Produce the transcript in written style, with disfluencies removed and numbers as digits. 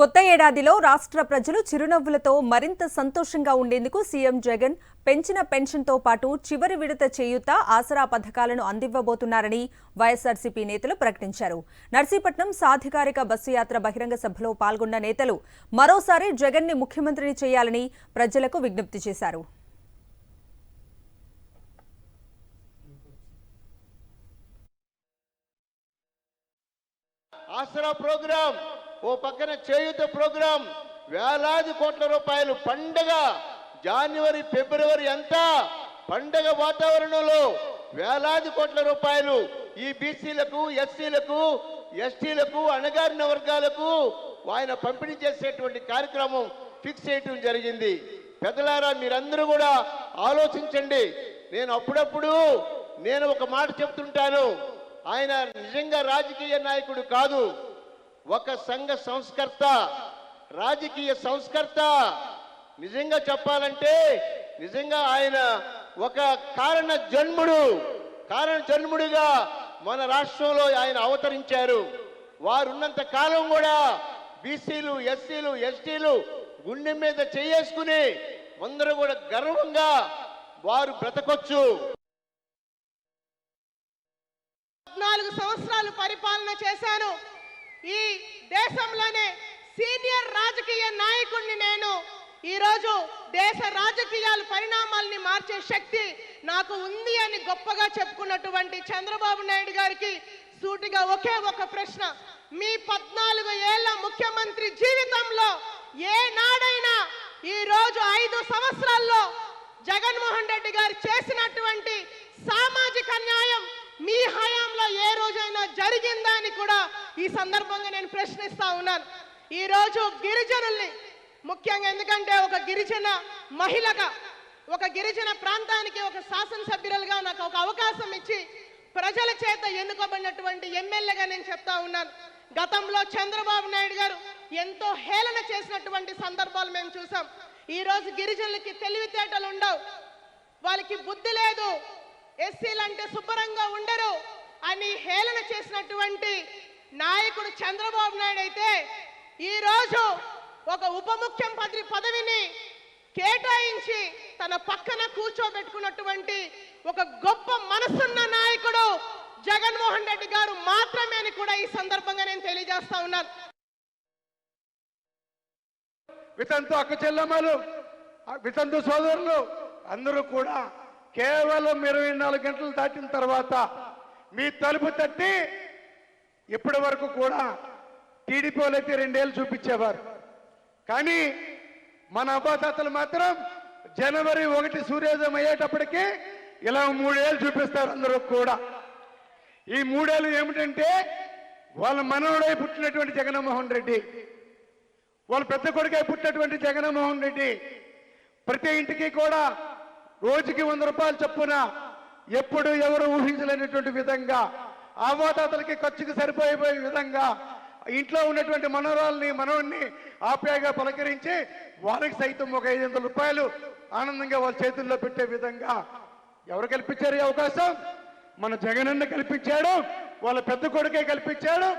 కొత్త ఏడాదిలో రాష్ట్ర ప్రజలు చిరునవ్వులతో మరింత సంతోషంగా ఉండేందుకు సీఎం జగన్ పెంచిన పెన్షన్తో పాటు చివరి విడత చేయూత ఆసరా పథకాలను అందివ్వబోతున్నారని వైఎస్ఆర్సీపీ నేతలు ప్రకటించారు. నర్సీపట్నం సాధికారిక బస్సు యాత్ర బహిరంగ సభలో పాల్గొన్న నేతలు మరోసారి జగన్ని ముఖ్యమంత్రిని చేయాలని ప్రజలకు విజ్ఞప్తి చేశారు. ఆసరా ప్రోగ్రాం ఓ పక్కన చేయూత ప్రోగ్రాం వేలాది కోట్ల రూపాయలు పండగ జనవరి ఫిబ్రవరి అంతా పండగ వాతావరణంలో వేలాది కోట్ల రూపాయలు ఈ బీసీలకు ఎస్సీలకు ఎస్టీలకు అణగారిన వర్గాలకు ఆయన పంపిణీ చేసేటువంటి కార్యక్రమం ఫిక్స్ చేయటం జరిగింది. పెద్దలారా మీరందరూ కూడా ఆలోచించండి. నేను అప్పుడప్పుడు ఒక మాట చెప్తుంటాను, ఆయన నిజంగా రాజకీయ నాయకుడు కాదు, ఒక సంఘ సంస్కర్త, రాజకీయ సంస్కర్త. నిజంగా చెప్పాలంటే నిజంగా ఆయన ఒక కారణ జన్ముడిగా మన రాష్ట్రంలో ఆయన అవతరించారు. వారున్నంత కాలం కూడా బీసీలు ఎస్సీలు ఎస్టీలు గుండె మీద చేసుకుని అందరూ కూడా గర్వంగా వారు బ్రతకొచ్చు. 14 సంవత్సరాలు పరిపాలన చేశాను. ఈ దేశంలోనే సీనియర్ రాజకీయ నాయకుడిని నేను. ఈరోజు దేశ రాజకీయాల పరిణామాల్ని మార్చే శక్తి నాకు ఉంది అని గొప్పగా చెప్పుకున్నటువంటి చంద్రబాబు నాయుడు గారికి సూటిగా ఒకే ఒక ప్రశ్న, మీ 14 ఏళ్ల ముఖ్యమంత్రి జీవితంలో ఏనాడైనా ఈరోజు 5 సంవత్సరాల్లో జగన్మోహన్ రెడ్డి గారు చేసినటువంటి సామాజిక న్యాయం మీ హయాంలో ఏ రోజైనా జరిగిందా అని కూడా ఈ సందర్భంగా నేను ప్రశ్నిస్తా ఉన్నాను. ఈ రోజు గిరిజనుల్ని ముఖ్యంగా, ఎందుకంటే ఒక గిరిజన మహిళగా, ఒక గిరిజన ప్రాంతానికి ఒక శాసనసభ్యులుగా నాకు ఒక అవకాశం ఇచ్చి ప్రజల చేత ఎన్నుకోబడినటువంటి ఎమ్మెల్యేగా నేను చెప్తా ఉన్నాను. గతంలో చంద్రబాబు నాయుడు గారు ఎంతో హేళన చేసినటువంటి సందర్భాలు మేము చూసాం. ఈ రోజు గిరిజనులకి తెలివితేటలు ఉండవు, వాళ్ళకి బుద్ధి లేదు, ఎస్సీలంటే శుభ్రంగా ఉండరు అని హేళన చేసినటువంటి నాయకుడు చంద్రబాబు నాయుడు అయితే ఈ రోజు ఒక ఉప ముఖ్యమంత్రి పదవిని కేటాయించి తన పక్కన కూర్చోబెట్టుకున్నటువంటి ఒక గొప్ప మనసున్న నాయకుడు జగన్మోహన్ రెడ్డి గారు మాత్రమే అని కూడా ఈ సందర్భంగా నేను తెలియజేస్తా ఉన్నాను. వితంతు అక్క చెల్లెమ్మలు, వితంతు సోదరులు అందరూ కూడా కేవలం 24 గంటలు దాటిన తర్వాత మీ తలుపు తట్టి ఇప్పటి వరకు కూడా టీడీపీ వాళ్ళైతే 2 ఏళ్ళు చూపించేవారు. కానీ మన అవ్వాతాతలు మాత్రం జనవరి 1 సూర్యోదయం అయ్యేటప్పటికీ ఇలా 3 ఏళ్ళు చూపిస్తారు అందరూ కూడా. ఈ 3 ఏళ్ళు ఏమిటంటే వాళ్ళ మనవడై పుట్టినటువంటి జగన్మోహన్ రెడ్డి, వాళ్ళ పెద్ద కొడుకై పుట్టినటువంటి జగన్మోహన్ రెడ్డి ప్రతి ఇంటికి కూడా రోజుకి 100 రూపాయలు చొప్పున ఎప్పుడు ఎవరు ఊహించలేనటువంటి విధంగా అవ్వాతాతలకి ఖర్చుకు సరిపోయే విధంగా ఇంట్లో ఉన్నటువంటి మనవరాల్ని మనవడిని ఆప్యాయంగా పలకరించి వారికి సైతం ఒక 500 రూపాయలు ఆనందంగా వాళ్ళ చేతుల్లో పెట్టే విధంగా ఎవరు కల్పించారు ఈ అవకాశం? మన జగనన్న కల్పించాడు, వాళ్ళ పెద్ద కొడుకే కల్పించాడు.